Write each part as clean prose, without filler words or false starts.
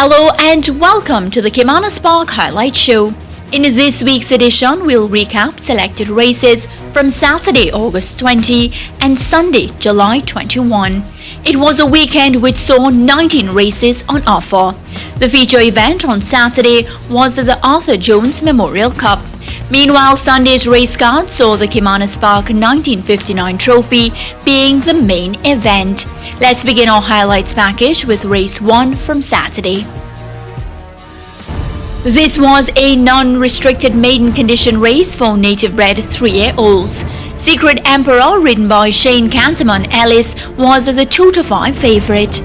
Hello and welcome to the Caymanas Park Highlight Show. In this week's edition, we'll recap selected races from Saturday, August 20 and Sunday, July 21. It was a weekend which saw 19 races on offer. The feature event on Saturday was the Arthur Jones Memorial Cup. Meanwhile, Sunday's race card saw the Caymanas Park 1959 trophy being the main event. Let's begin our highlights package with race 1 from Saturday. This was a non-restricted maiden condition race for native-bred 3-year-olds. Secret Emperor, ridden by Shane Canterman Ellis, was the 2-5 favorite.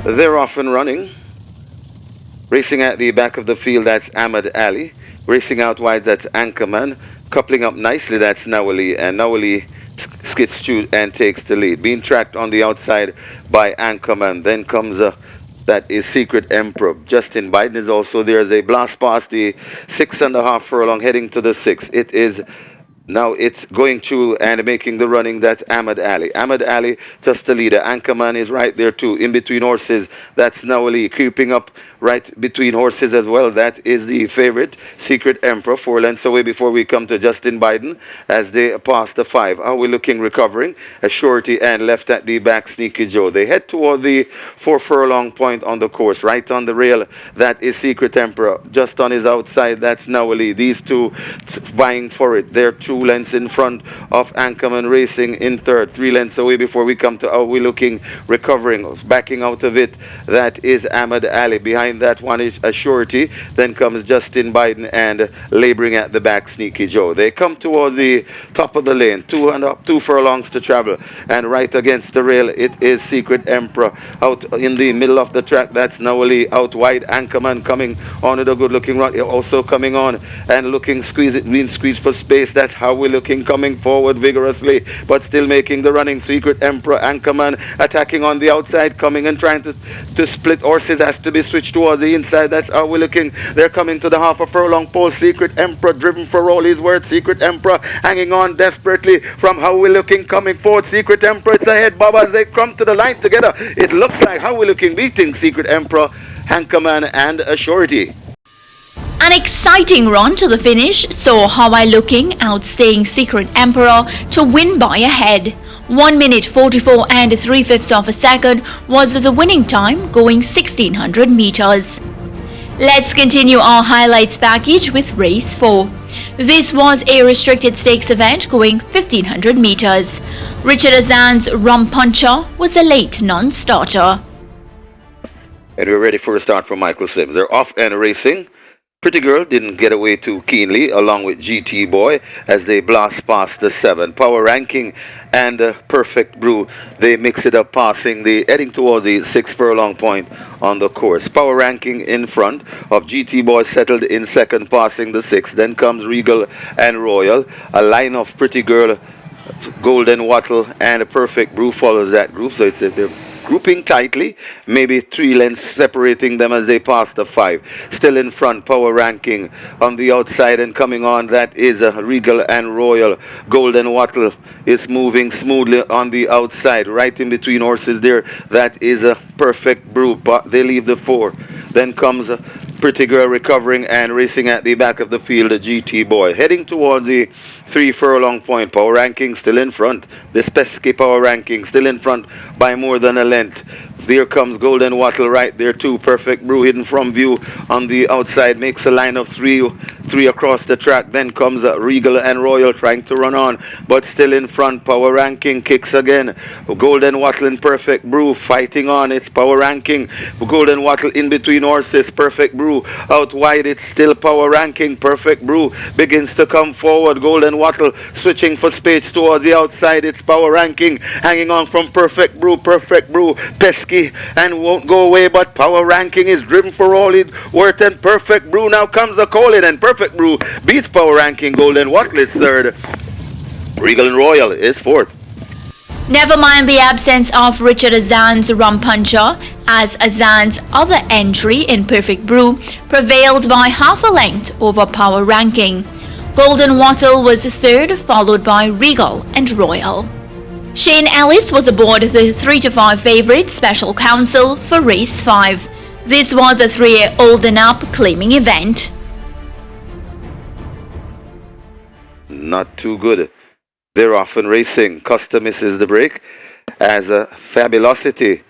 They're off and running. Racing at the back of the field, that's Ahmed Ali. Racing out wide, that's Anchorman. Coupling up nicely, that's Nawali. And Nawali skids to and takes the lead. Being tracked on the outside by Anchorman. Then comes that is Secret Emperor. Justin Biden is also there as a blast past the 6.5 furlong heading to the 6. It is now it's going through and making the running. That's Ahmed Ali. Ahmed Ali just the leader. Anchorman is right there too. In between horses, that's Nawali. Creeping up right between horses as well. That is the favorite, Secret Emperor. 4 lengths away before we come to Justin Biden as they pass the 5. How are we looking recovering? A Shorty and left at the back, Sneaky Joe. They head toward the 4 furlong point on the course. Right on the rail, that is Secret Emperor. Just on his outside, that's Nawali. These two vying for it. They're 2 lengths in front of Anchorman racing in third. 3 lengths away before we come to how we looking recovering. Backing out of it, that is Ahmed Ali. Behind that one is a Shorty. Then comes Justin Biden and laboring at the back, Sneaky Joe. They come towards the top of the lane. 2 furlongs to travel. And right against the rail, it is Secret Emperor. Out in the middle of the track, that's Nawali. Out wide, Anchorman coming on with a good looking run. Also coming on and looking being squeezed for space. That's how we're looking, coming forward vigorously, but still making the running. Secret Emperor, Anchorman attacking on the outside, coming and trying to split horses. Has to be switched towards the inside. That's how we're looking. They're coming to the half a furlong pole. Secret Emperor driven for all his words. Secret Emperor hanging on desperately from how we're looking, coming forward. Secret Emperor, it's ahead, Bob, as they come to the line together. It looks like how we're looking beating Secret Emperor, Anchorman and a Shorty. An exciting run to the finish saw Hawaii looking outstaying Secret Emperor to win by a head. 1 minute 44 and 3/5 of a second was the winning time, going 1600 meters. Let's continue our highlights package with race 4. This was a restricted stakes event going 1500 meters. Richard Azan's Rum Puncher was a late non-starter. And we're ready for a start from Michael Sims. They're off and racing. Pretty Girl didn't get away too keenly, along with GT Boy, as they blast past the 7. Power Ranking and Perfect Brew, they mix it up, heading towards the 6 furlong point on the course. Power Ranking in front of GT Boy, settled in second, passing the 6. Then comes Regal and Royal. A line of Pretty Girl, Golden Wattle, and a Perfect Brew follows that group. So they're grouping tightly, maybe 3 lengths separating them as they pass the 5. Still in front, Power Ranking on the outside, and coming on, that is Regal and Royal. Golden Wattle is moving smoothly on the outside, right in between horses there. That is a Perfect Brew, but they leave the 4. Then comes Pretty Girl recovering and racing at the back of the field, a GT Boy. Heading towards the 3 furlong point. Power Ranking still in front. This pesky Power Ranking still in front by more than a length. There comes Golden Wattle right there too. Perfect Brew hidden from view on the outside. Makes a line of 3 across the track. Then comes Regal and Royal trying to run on, but still in front. Power Ranking kicks again. Golden Wattle and Perfect Brew fighting on. It's Power Ranking. Golden Wattle in between horses. Perfect Brew out wide. It's still Power Ranking. Perfect Brew begins to come forward. Golden Wattle switching for space towards the outside. It's Power Ranking hanging on from Perfect Brew. Perfect Brew pesky and won't go away, but Power Ranking is driven for all it's worth, and Perfect Brew now comes a calling, and Perfect Brew beats Power Ranking. Golden Wattle is third. Regal and Royal is fourth. Never mind the absence of Richard Azan's Rum Puncher, as Azan's other entry in Perfect Brew prevailed by half a length over Power Ranking. Golden Wattle was third, followed by Regal and Royal. Shane Ellis was aboard the 3 to 5 favourite Special Counsel for Race 5. This was a 3-year old and up claiming event. Not too good. They're often racing. Custer misses the break as Fabulosity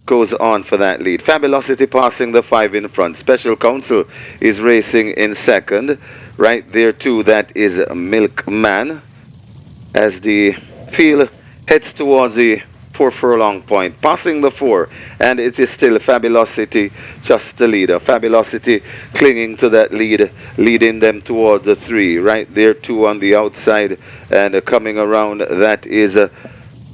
goes on for that lead. Fabulosity passing the 5 in front. Special Counsel is racing in second. Right there too, that is Milkman as the field heads towards the 4 furlong point, passing the 4, and it is still Fabulosity just the leader. Fabulosity clinging to that lead, leading them towards the 3. Right there 2 on the outside, and coming around, that is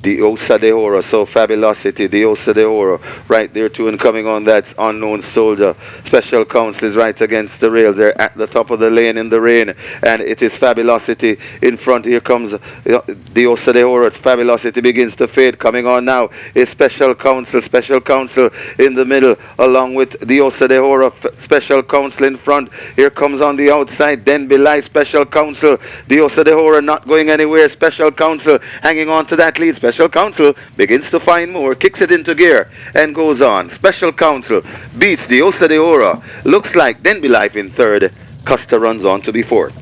the Osa de Oro. So Fabulosity, the Osa de Oro, right there too, and coming on, that's Unknown Soldier. Special Counsel is right against the rail. They're at the top of the lane in the rain, and it is Fabulosity in front. Here comes the Osa de Oro. Fabulosity begins to fade. Coming on now is Special Counsel. Special Counsel in the middle, along with the Osa de Oro. Special Counsel in front. Here comes on the outside Then Belay. Special Counsel, the Osa de Oro not going anywhere. Special Counsel hanging on to that lead. Special Counsel begins to find more, kicks it into gear, and goes on. Special Counsel beats the Osa de Oro. Looks like Then Be Life in third. Custer runs on to be fourth.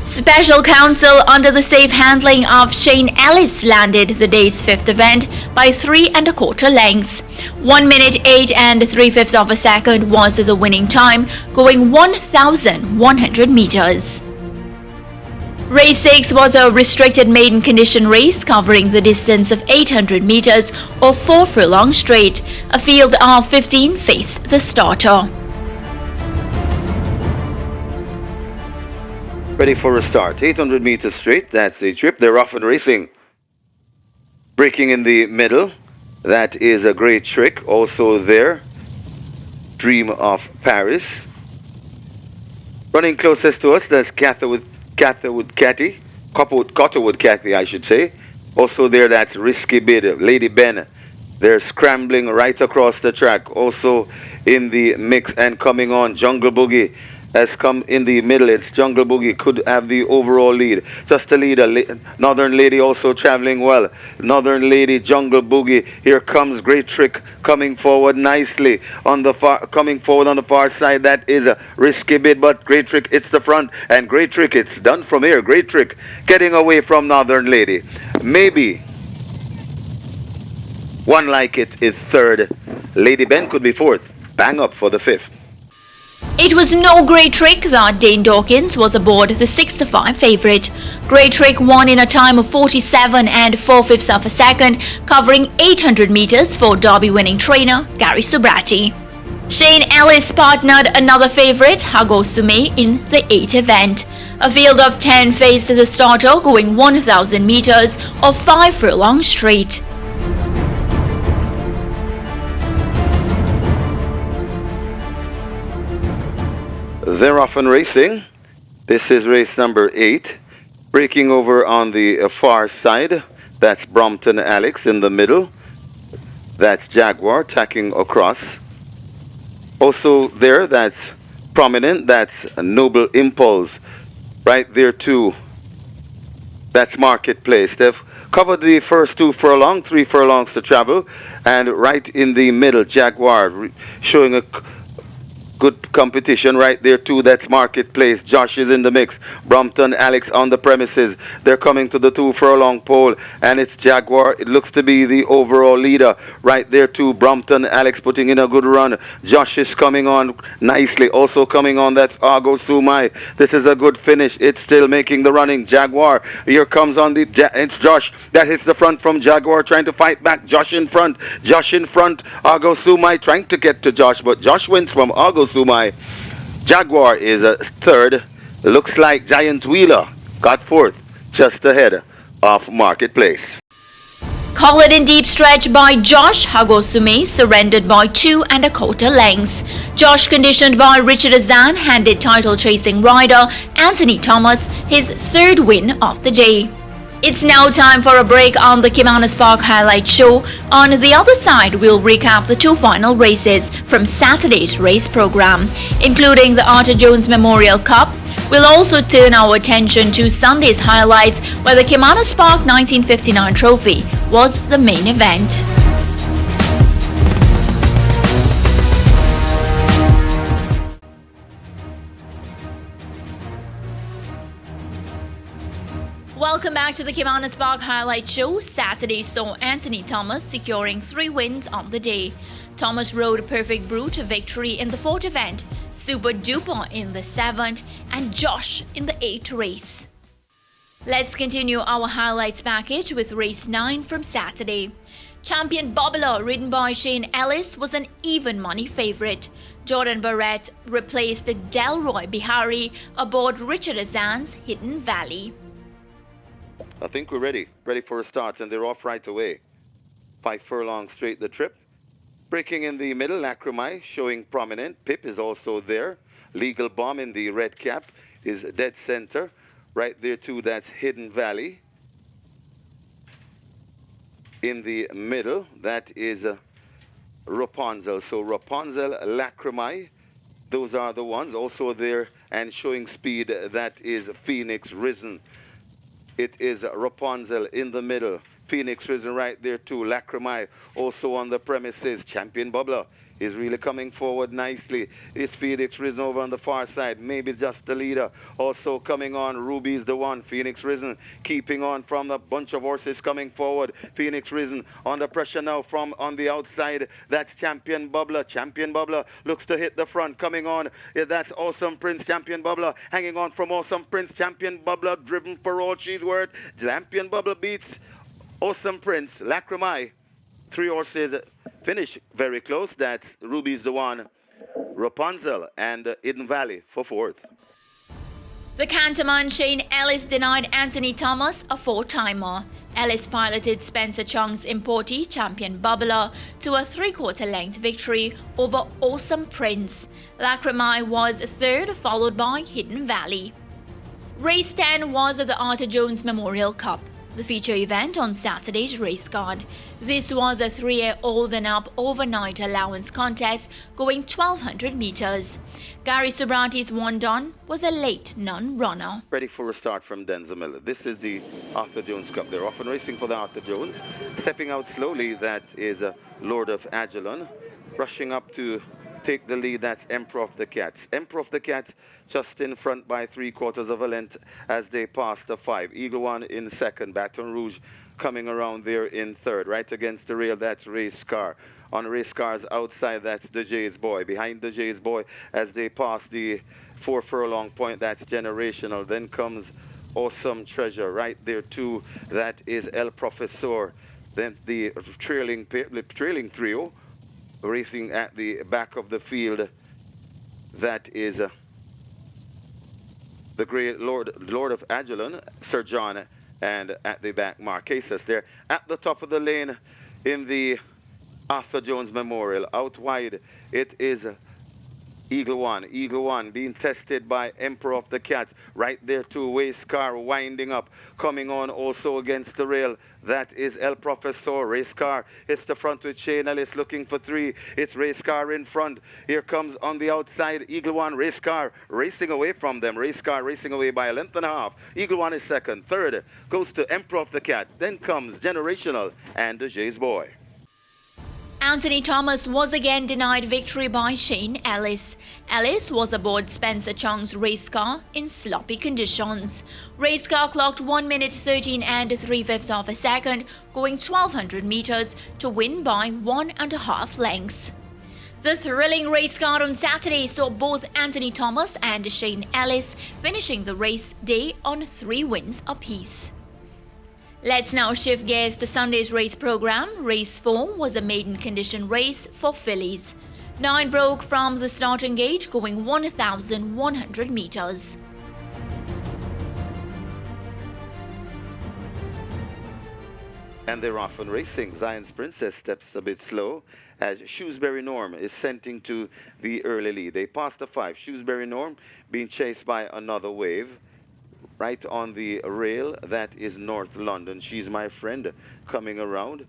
Special Counsel, under the safe handling of Shane Ellis, landed the day's 5th event by 3 1/4 lengths. 1 minute 8 3/5 of a second was the winning time, going 1,100 meters. Race 6 was a restricted maiden condition race covering the distance of 800 meters or 4 furlong straight. A field of 15 faced the starter. Ready for a start. 800 meters straight, that's the trip. They're off and racing. Breaking in the middle, that is a Great Trick. Also there, Dream of Paris. Running closest to us, that's Cotterwood Cathy, I should say. Also there, that's Risky Bid, Lady Ben. They're scrambling right across the track. Also in the mix and coming on, Jungle Boogie has come in the middle. It's Jungle Boogie could have the overall lead. Just a leader. Northern Lady also traveling well. Northern Lady, Jungle Boogie. Here comes Great Trick coming forward nicely on the far, coming forward on the far side. That is a Risky Bid, but Great Trick it's the front, and Great Trick it's done from here. Great Trick getting away from Northern Lady. Maybe one like it is third. Lady Ben could be fourth. Bang up for the 5th. It was no Great Trick that Dane Dawkins was aboard the 6 to 5 favourite. Great Trick won in a time of 47 4/5 of a second, covering 800 meters for Derby winning trainer Gary Subrati. Shane Ellis partnered another favourite, Hago Sume, in the 8th event. A field of 10 faced the starter, going 1,000 meters or 5 furlong straight. They're off and racing. This is race number 8. Breaking over on the far side, that's Brompton Alex in the middle. That's Jaguar tacking across. Also there, that's Prominent, that's Noble Impulse. Right there too, that's Marketplace. They've covered the first 2 furlong, 3 furlongs to travel. And right in the middle, Jaguar showing a good competition right there too. That's Marketplace. Josh is in the mix. Brompton Alex on the premises. They're coming to the 2 furlong pole, and it's Jaguar. It looks to be the overall leader right there too. Brompton Alex putting in a good run. Josh is coming on nicely. Also coming on, that's Argo Sumai. This is a good finish. It's still making the running. Jaguar. Here comes on the it's Josh. That hits the front from Jaguar, trying to fight back. Josh in front. Josh in front. Argo Sumai trying to get to Josh, but Josh wins from Argo Sumai. Jaguar is a third. Looks like Giant Wheeler got fourth, just ahead of Marketplace. Collared in deep stretch by Josh, Hagosume surrendered by 2 1/4 lengths. Josh, conditioned by Richard Azan, handed title-chasing rider Anthony Thomas his 3rd win of the day. It's now time for a break on the Caymanas Park Highlight Show. On the other side, we'll recap the 2 final races from Saturday's race program, including the Arthur Jones Memorial Cup, We'll also turn our attention to Sunday's highlights, where the Caymanas Park 1959 trophy was the main event. Welcome back to the Caymanas Park Highlight Show. Saturday saw Anthony Thomas securing 3 wins on the day. Thomas rode a perfect brute victory in the 4th event, Super Duper in the 7th, and Josh in the 8th race. Let's continue our highlights package with race 9 from Saturday. Champion Bubbler, ridden by Shane Ellis, was an even money favorite. Jordan Barrett replaced Delroy Bihari aboard Richard Azan's Hidden Valley. I think we're ready for a start, and they're off right away. 5 furlongs straight the trip. Breaking in the middle, Lacrimai showing prominent. Pip is also there. Legal Bomb in the red cap is dead center. Right there too, that's Hidden Valley. In the middle, that is Rapunzel. So Rapunzel, Lacrimai, those are the ones. Also there and showing speed, that is Phoenix Risen. It is Rapunzel in the middle. Phoenix Risen right there too. Lacrimai also on the premises. Champion Bubbler is really coming forward nicely. It's Phoenix Risen over on the far side. Maybe just the leader. Also coming on, Ruby's the one. Phoenix Risen keeping on from the bunch of horses coming forward. Phoenix Risen under pressure now from on the outside. That's Champion Bubbler. Champion Bubbler looks to hit the front. Coming on, yeah, that's Awesome Prince. Champion Bubbler hanging on from Awesome Prince. Champion Bubbler driven for all she's worth. Champion Bubbler beats Awesome Prince. Lacrimai. 3 horses finish very close. That's Ruby's the one, Rapunzel, and Hidden Valley for 4th. The Canterman Shane Ellis denied Anthony Thomas a 4-timer. Ellis piloted Spencer Chung's Importy Champion Bubbler to a 3/4 length victory over Awesome Prince. Lacrimai was 3rd, followed by Hidden Valley. Race 10 was at the Arthur Jones Memorial Cup, the feature event on Saturday's race card. This was a 3-year-old and up overnight allowance contest going 1,200 meters. Gary Subranti's Wandon was a late non-runner. Ready for a start from Denzel Miller. This is the Arthur Jones Cup. They're often racing for the Arthur Jones. Stepping out slowly, that is Lord of Agilon. Rushing up to take the lead, that's Emperor of the Cats. Emperor of the Cats just in front by 3/4 of a length as they pass the 5. Eagle One in 2nd. Baton Rouge coming around there in 3rd. Right against the rail, that's Race Car. On Race Car's outside, that's the Jay's Boy. Behind the Jay's Boy as they pass the 4 furlong point, that's Generational. Then comes Awesome Treasure. Right there too, that is El Professor. Then the trailing trio racing at the back of the field, that is the great Lord of Agilon, Sir John, and at the back Marquesas there. At the top of the lane in the Arthur Jones Memorial, out wide, it is Eagle One being tested by Emperor of the Cats. Right there too, Waste Car winding up, coming on also against the rail. That is El Professor. Race Car hits the front with Shane Ellis looking for 3. It's Race Car in front. Here comes on the outside Eagle One. Race Car racing away from them. Race Car racing away by a length and a half. Eagle One is 2nd. 3rd goes to Emperor of the Cat. Then comes Generational and the Jay's Boy. Anthony Thomas was again denied victory by Shane Ellis. Ellis was aboard Spencer Chung's race car in sloppy conditions. Race car clocked 1 minute 13 and 3/5 of a second, going 1,200 meters to win by 1.5 lengths. The thrilling race card on Saturday saw both Anthony Thomas and Shane Ellis finishing the race day on 3 wins apiece. Let's now shift gears to Sunday's race program. Race 4 was a maiden condition race for fillies. 9 broke from the starting gate, going 1,100 meters. And they're off and racing. Zion's Princess steps a bit slow as Shrewsbury Norm is sending to the early lead. They passed the 5. Shrewsbury Norm being chased by Another Wave. Right on the rail, that is North London. She's My Friend coming around.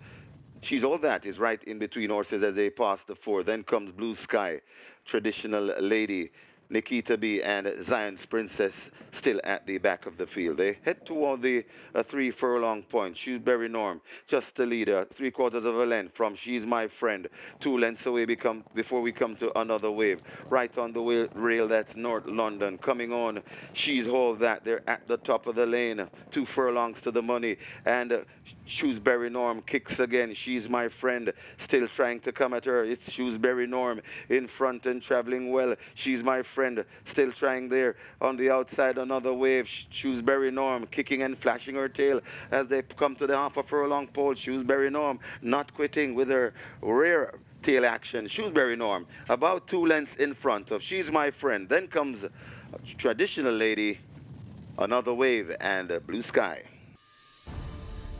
She's All That is right in between horses as they pass the 4. Then comes Blue Sky, Traditional Lady. Nikita B and Zion's Princess still at the back of the field. They head toward the 3 furlong point. Shrewsbury Norm, just the leader, 3/4 of a length from She's My Friend. 2 lengths away before we come to another wave. Right on the rail, that's North London. Coming on, She's All That. They're at the top of the lane. 2 furlongs to the money. And Shrewsbury Norm kicks again. She's My Friend, still trying to come at her. It's Shrewsbury Norm in front and traveling well. She's My Friend, still trying there. On the outside, another wave. Shrewsbury Norm kicking and flashing her tail as they come to the half a furlong pole. Shrewsbury Norm not quitting with her rear tail action. Shrewsbury Norm about 2 lengths in front of She's My Friend. Then comes Traditional Lady, Another Wave, and Blue Sky.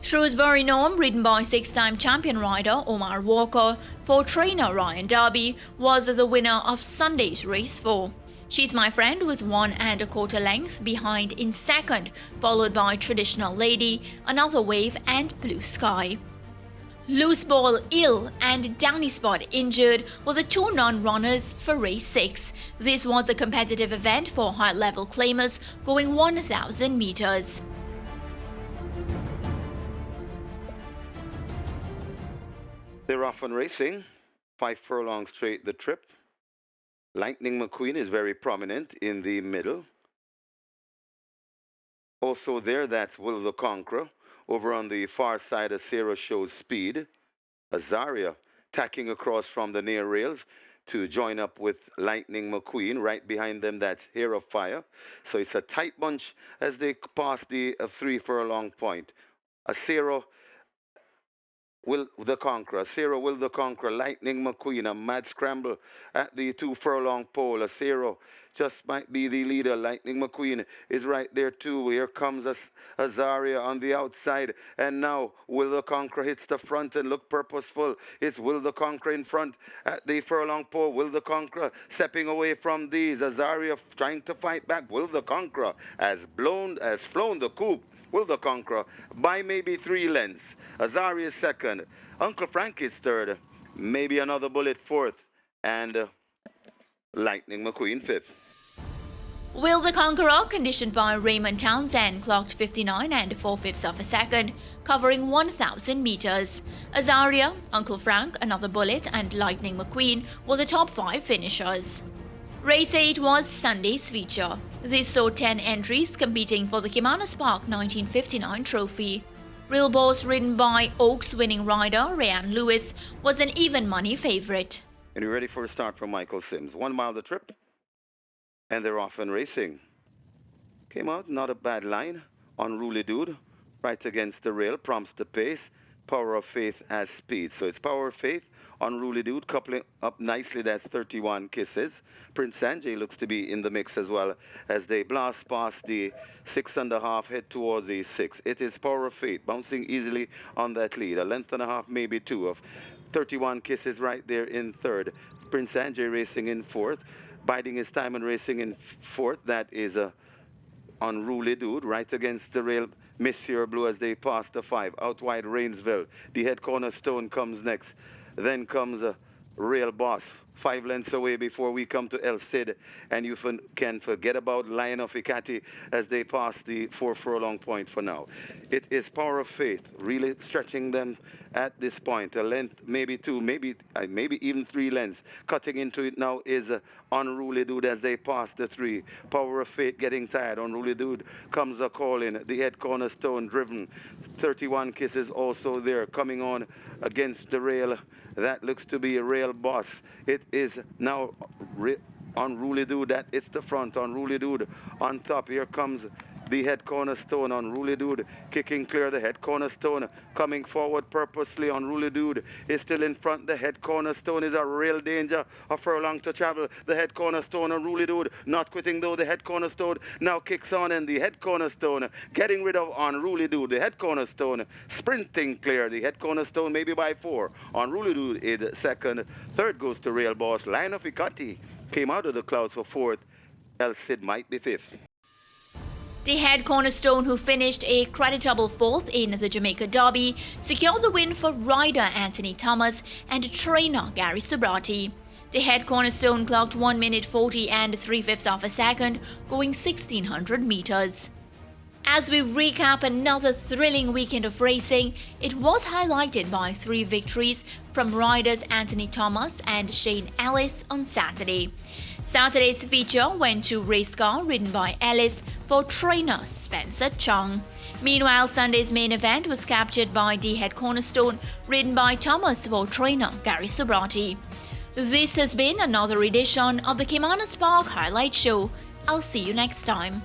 Shrewsbury Norm, ridden by 6-time champion rider Omar Walker for trainer Ryan Darby, was the winner of Sunday's race 4. She's My Friend was 1 1/4 length behind in second, followed by Traditional Lady, Another Wave, and Blue Sky. Loose Ball ill and Danny Spot injured were the 2 non-runners for race 6. This was a competitive event for high-level claimers going 1,000 meters. They're off and racing. 5 furlongs straight the trip. Lightning McQueen is very prominent in the middle. Also there, that's Will the Conqueror. Over on the far side, Acero shows speed. Azaria tacking across from the near rails to join up with Lightning McQueen. Right behind them, that's Hair of Fire. So it's a tight bunch as they pass the 3 furlong point. Acero Will the Conqueror, Sarah Will the Conqueror, Lightning McQueen, a mad scramble at the 2 furlong pole. Acero just might be the leader. Lightning McQueen is right there too. Here comes Azaria on the outside. And now Will the Conqueror hits the front and look purposeful. It's Will the Conqueror in front at the furlong pole. Will the Conqueror stepping away from these. Azaria trying to fight back. Will the Conqueror has flown the coop. Will the Conqueror by maybe 3 lengths. Azaria is second. Uncle Frank is third. Maybe Another Bullet fourth. And Lightning McQueen fifth. Will the Conqueror, conditioned by Raymond Townsend, clocked 59 4/5 of a second, covering 1,000 meters. Azaria, Uncle Frank, Another Bullet, and Lightning McQueen were the top 5 finishers. Race 8 was Sunday's feature. This saw 10 entries competing for the Caymanas Park 1959 trophy. Real Boss, ridden by Oaks winning rider Ryan Lewis, was an even money favorite. And you're ready for a start from Michael Sims. 1 mile the trip, and they're off and racing. Came out, not a bad line. Unruly Dude, right against the rail, prompts the pace. Power of Faith has speed. So it's Power of Faith, Unruly Dude, coupling up nicely. That's 31 Kisses. Prince Sanjay looks to be in the mix as well as they blast past the 6.5, head towards the 6. It is Power of Faith, bouncing easily on that lead. A length and a half, maybe 2 of 31 Kisses right there in third. Prince Sanjay racing in fourth. Biding his time and racing in fourth. That is a Unruly Dude right against the rail. Monsieur Blue as they pass the 5. Out wide Rainsville. The head cornerstone comes next. Then comes a Real Boss. 5 lengths away before we come to El Cid. And you can forget about Lion of Ikati as they pass the 4 furlong point for now. It is Power of Faith really stretching them at this point. A length, maybe 2, maybe even 3 lengths. Cutting into it now is Unruly Dude as they pass the 3. Power of Faith getting tired. Unruly Dude comes a call in. The head cornerstone driven. 31 Kisses also there. Coming on against the rail. That looks to be a Real Boss. It is now Unruly Dude. That it's the front. Unruly Dude on top. Here comes the head cornerstone. Unruly Dude kicking clear. The head cornerstone coming forward purposely. Unruly Dude is still in front. The head cornerstone is a real danger. A furlong to travel. The head cornerstone. Unruly Dude not quitting though. The head cornerstone now kicks on, and the head cornerstone getting rid of Unruly Dude. The head cornerstone sprinting clear. The head cornerstone maybe by 4. Unruly Dude is second. Third goes to Real Boss. Lion of Ikati came out of the clouds for fourth. El Cid might be fifth. The head cornerstone, who finished a creditable 4th in the Jamaica Derby, secured the win for rider Anthony Thomas and trainer Gary Subrati. The head cornerstone clocked 1 minute 40 and 3/5 of a second, going 1600 meters. As we recap another thrilling weekend of racing, it was highlighted by 3 victories from riders Anthony Thomas and Shane Ellis on Saturday. Saturday's feature went to race car ridden by Ellis for trainer Spencer Chung. Meanwhile, Sunday's main event was captured by the head cornerstone ridden by Thomas for trainer Gary Subrati. This has been another edition of the Caymanas Park Highlight Show. I'll see you next time.